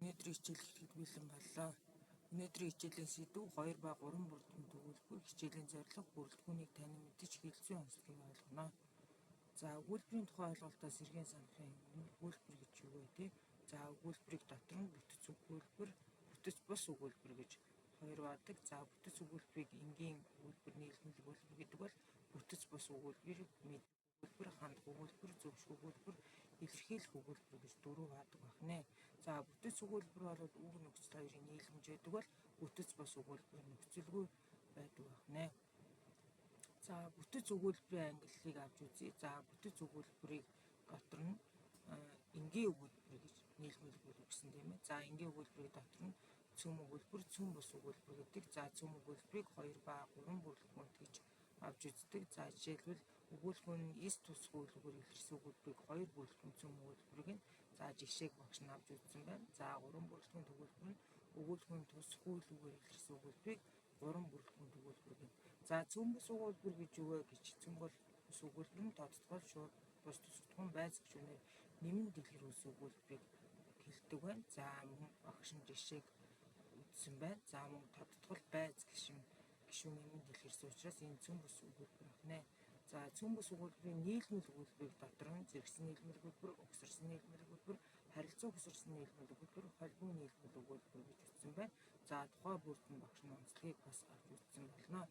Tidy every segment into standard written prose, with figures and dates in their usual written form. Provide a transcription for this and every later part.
Өнөөдрийн хичээл эхлэхэд бэлэн боллоо. Өнөөдрийн хичээлийн сэдв 2 ба 3 бүрдүүн төгөлбөр хичээлийн зорилго бүрэлдэхүүнийг тань мэдэж хэлэлцэн онцлогийг ойлгоно. За өгүүлбэрийн тухай ойлголтоос сэргээн санахын өмнө өгүүлбэр гэж юу вэ те? За өгүүлбэрийг дотор нь бүтэц өгүүлбэр, бүтэц бус өгүүлбэр гэж хоёр бадаг. За бүтэц өгүүлбэрийг энгийн өгүүлбэр, нийлмэл өгүүлбэр гэдэг бол бүтэц бус өгүүлбэр, өгүүлбэр, хандах өгүүлбэр, зөвшг өгүүлбэр, илэрхийлэх өгүүлбэр гэж дөрөв бадаг байна. За бүтэц өгүүлбэр бол үг нөхцөл хоёрын нийлэмж байдаг бол бүтэц бус өгүүлбэр нөхцөлгүй байдаг байна. За бүтэц өгүүлбэрийн ангиллыг авч үзье. За бүтэц өгүүлбэрийг дотор нь энгийн өгүүлбэр гэж нийлмэл өгсөн тийм ээ. За энгийн өгүүлбэрийг дотор нь цөм өгүүлбэр, цөм бус өгүүлбэр гэдэг. За цөм өгүүлбэрийг 2 ба 3 бүрэлдэхүүнт гэж авч үздэг. За жишээлбэл өгүүлбэр нь эс тус өгүүлбэр илэрсэн өгүүлбэрийг 2 бүрэлдэхүүн цөм өгүүлбэрийг нь за жишээг багш нь авч үзсэн байна. За 3 бүрэлдэхүүн өгүүлбэр нь өгүүлбэрийн тус хуулбэр илэрсэн өгүүлбэрийг 3 бүрэлдэхүүн өгүүлбэрийг нь за цөм бус өгүүлбэр гэж юу вэ гэж цөм бус өгүүлбэр нь тодтгол шууд бус тусгатхан байц гишүүнээр нэмэн дэлгэрүүлсэн өгүүлбэрийг хэлдэг байна. За мөн багш нь жишээг үзсэн байна. За мөн тодтгол байц гишүүн нэмэн дэлгэрсэн учраас энэ цөм бус өгүүлбэр байна. За цөм бус өгүүлбэрийн нийлмэл өгүүлбэрийг дотор нь зэрэгсэн нийлмэл өгүүлбэр, угсарсан нийлмэл өгүүлбэр, харилцаа угсарсан нийлмэл өгүүлбэр, холбоо нийлмэл өгүүлбэр гэж үзсэн байна. За тухай бүрдэн багш нь онцлогийг бас авч үзсэн болно.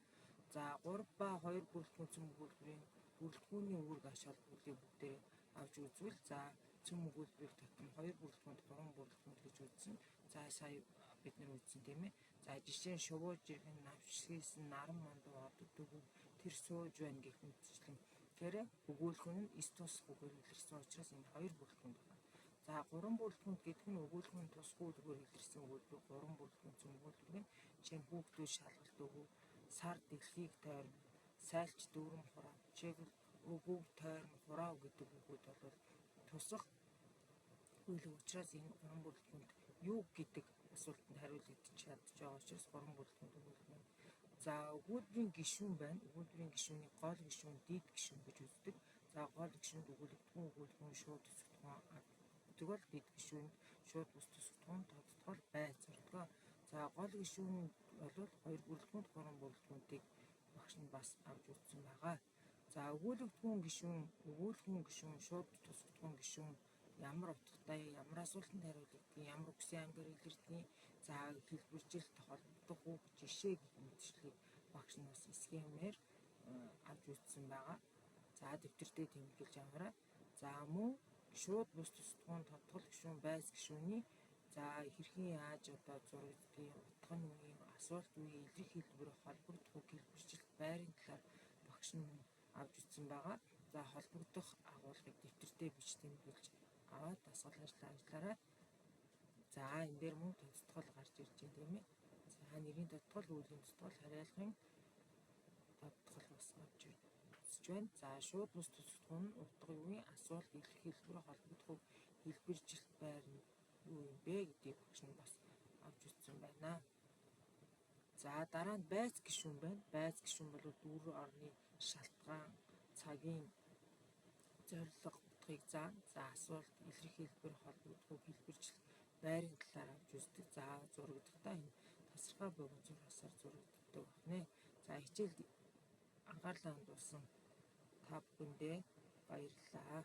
За 3 ба 2 бүрэлдэхүүн цөм өгүүлбэрийн бүрэлдэхүүний үүрэг ач холбогдлыг бүгдээ авч үзвэл за цөм өгүүлбэрийг дотор нь 2 бүрэлдэхүүнд 3 бүрэлдэхүүнд гэж үзсэн. За сая бид нар үзсэн тийм ээ. За жишээ нь шувуу жиргэн навшигсэн наран мандуу одод дөгөв тэр сууж байна гэх мэтчлэн тэгэхээр өгүүлбэр нь эс тус үгээр илэрсэн учраас энэ 2 бүрэлдэхүүнд байна. За 3 бүрэлдэхүүнд гэдэг нь өгүүлбэрийн тус хуулбэр илэрсэн өгүүлбэр 3 бүрэлдэхүүн цөм өгүүлбэр нь жишээ нь хүүхдүүд шалгалт өгөв, сар дэлхийг тойрно, сайлч дүүрэн хураа, чиглэл өгөв тойрно хураа гэдэг үгүүд бол тусах хууль учраас энэ 3 бүрэлдэхүүнд юу гэдэг асуултанд хариулагдаж чадж байгаа учраас 3 бүрэлдэхүүнд өгүүлбэр. За өгүүлбэрийн гишүүн байна. Өгүүлбэрийн гишүүнийг гол гишүүн, дээд гишүүн гэж үздэг. За гол гишүүнд өгүүлбэрийн шууд тусгатхан гэдэг бол дээд гишүүнд шууд бус тусгатхан тодтгол байц ордог. За гол гишүүн бол 2 бүрэлдэхүүнд 3 бүрэлдэхүүнтийг багш нь бас авч үзсэн байгаа. За өгүүлбэрийн гишүүн шууд тусгатхан гишүүн ямар утгатай, ямар асуултанд хариулагдгийг, ямар үгсийн ангиар илэрдгийг, за хэлбэржилт холбогдох үг, жишээ гэх мэтчлийг багш нь бас схемээр авч үзсэн байгаа. За дэвтэртээ тэмдэглэж аваарай. За мөн шууд бус тусгатхан тодтгол гишүүн байц гишүүний за хэрхэн яаж одоо зурагдгийг, утга нь үеийн асуулт үеийн илрэх хэлбэр холбогдох үг хэлбэржилт байрын талаар багш нь авч үзсэн байгаа. За холбогдох агуулгыг дэвтэртээ бич тэмдэглэж аваад дасгал ажиллаарай. За энэ дээр мөн тодтгол гарч ирж байна тийм ээ. За нэрийн тодтгол, үеийн тодтгол, хариалгын тодтгол бас авч үзэж байна. За шууд бус тусгатхан нь утга үеийн асуулт илрэх хэлбэр холбогдох хэлбэржилт байр нь юу юм бэ гэдгийг багш нь бас авч үзсэн байна. За дараа нь байц гишүүн байна. Байц гишүүн бол дүр орны шалтгаан, цагийн зорилго утгыг заана. За асуулт илрэх хэлбэр холбогдох хэлбэржилт байрын талаар авч үздэг. За зурагдахдаа энэ тасархай богино зурагсаар зурагддаг байна. За хичээлд анхаарлаа хандуулсан та бүхэндээ баярлалаа.